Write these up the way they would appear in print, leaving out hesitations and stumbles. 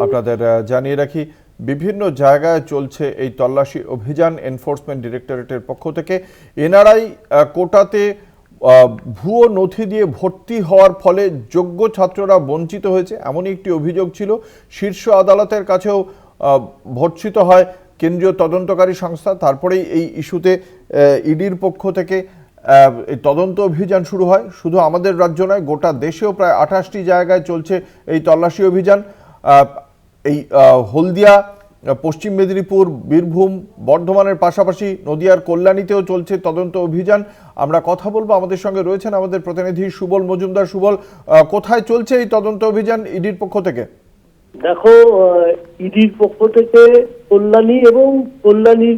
আপনাদের জানিয়ে রাখি, বিভিন্ন জায়গায় চলছে এই তল্লাশি অভিযান এনফোর্সমেন্ট ডিরেক্টরেটের পক্ষ থেকে। এনআরআই কোটাতে ভুয়ো নথি দিয়ে ভর্তি হওয়ার ফলে যোগ্য ছাত্ররা বঞ্চিত হয়েছে, এমনই একটি অভিযোগ ছিল। শীর্ষ আদালতের কাছেও ভর্ৎসিত হয় কেন্দ্রীয় তদন্তকারী সংস্থা। তারপরেই এই ইস্যুতে ইডির পক্ষ থেকে এই তদন্ত অভিযান শুরু হয়। শুধু আমাদের রাজ্য নয়, গোটা দেশেও প্রায় 28টি জায়গায় চলছে এই তল্লাশি অভিযান। এই হলদিয়া, পশ্চিম মেদিনীপুর, বীরভূম, বর্ধমানের পাশাপাশি নদিয়ার কল্যাণীতেও চলছে তদন্ত অভিযান। আমরা কথা বলবো, আমাদের সঙ্গে রয়েছেন আমাদের প্রতিনিধি সুবল মজুমদার। সুবল, কোথায় চলছে এই তদন্ত অভিযান ইডির পক্ষ থেকে? দেখো, ইডির পক্ষ থেকে কল্যাণী এবং কল্যাণীর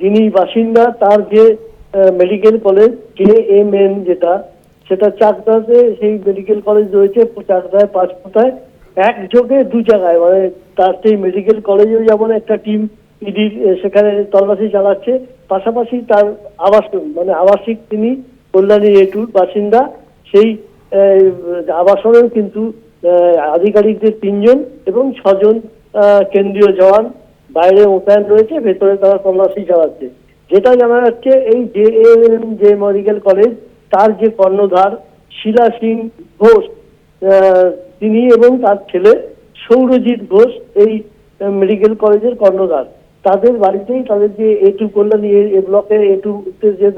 যিনি বাসিন্দা তার যে মেডিকেল কলেজ JMN সেটা চাকদাতে সেই মেডিকেল কলেজ রয়েছে, চাকদায় পাঁচপোতায়, একযোগে দু জায়গায়, মানে তার সেই মেডিকেল কলেজেও যেমন একটা টিম ইডির সেখানে তল্লাশি চালাচ্ছে, পাশাপাশি তার আবাসিক তিনি কল্যাণী এটুর বাসিন্দা, সেই আবাসনেও কিন্তু আধিকারিকদের 3 জন এবং 6 জন কেন্দ্রীয় জওয়ান বাইরে মোতায়েন রয়েছে, ভেতরে তারা তল্লাশি চালাচ্ছে। যেটা জানা যাচ্ছে, এই JMN যে মেডিকেল কলেজ, তার যে কর্ণধার শিলা সিং ঘোষ, তিনি এবং তার ছেলে সৌরজিৎ ঘোষ এই মেডিকেল কলেজের কর্ণধার। তাদের বাড়িতেই তাদের যে A2 কল্যাণী এ ব্লকে A2 যে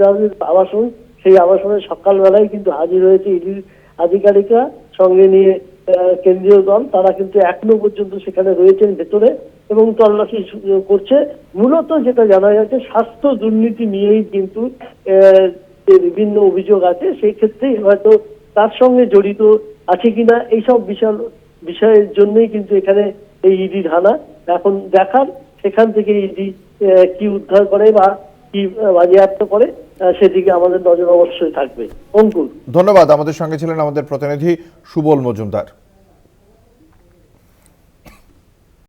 আবাসন, সেই আবাসনে সকালবেলায় কিন্তু হাজির হয়েছে ইডির আধিকারিকরা, সঙ্গে নিয়ে কেন্দ্রীয় দল। তারা কিন্তু এখনো পর্যন্ত সেখানে রয়েছেন ভেতরে এবং তল্লাশি করছে। মূলত যেটা জানা যাচ্ছে, স্বাস্থ্য দুর্নীতি নিয়েই কিন্তু বিভিন্ন অভিযোগ আছে, সেই ক্ষেত্রেই হয়তো তার সঙ্গে জড়িত আছে কিনা এইসব বিষয়ের জন্যই কিন্তু এখানে এই ইডি ধানা। এখন দেখার সেখান থেকে ইডি কি উদ্ধার করে বা কি বাজেয়াপ্ত করে, সেদিকে আমাদের নজর অবশ্যই থাকবে। অঙ্কুর, ধন্যবাদ। আমাদের সঙ্গে ছিলেন আমাদের প্রতিনিধি সুবল মজুমদার।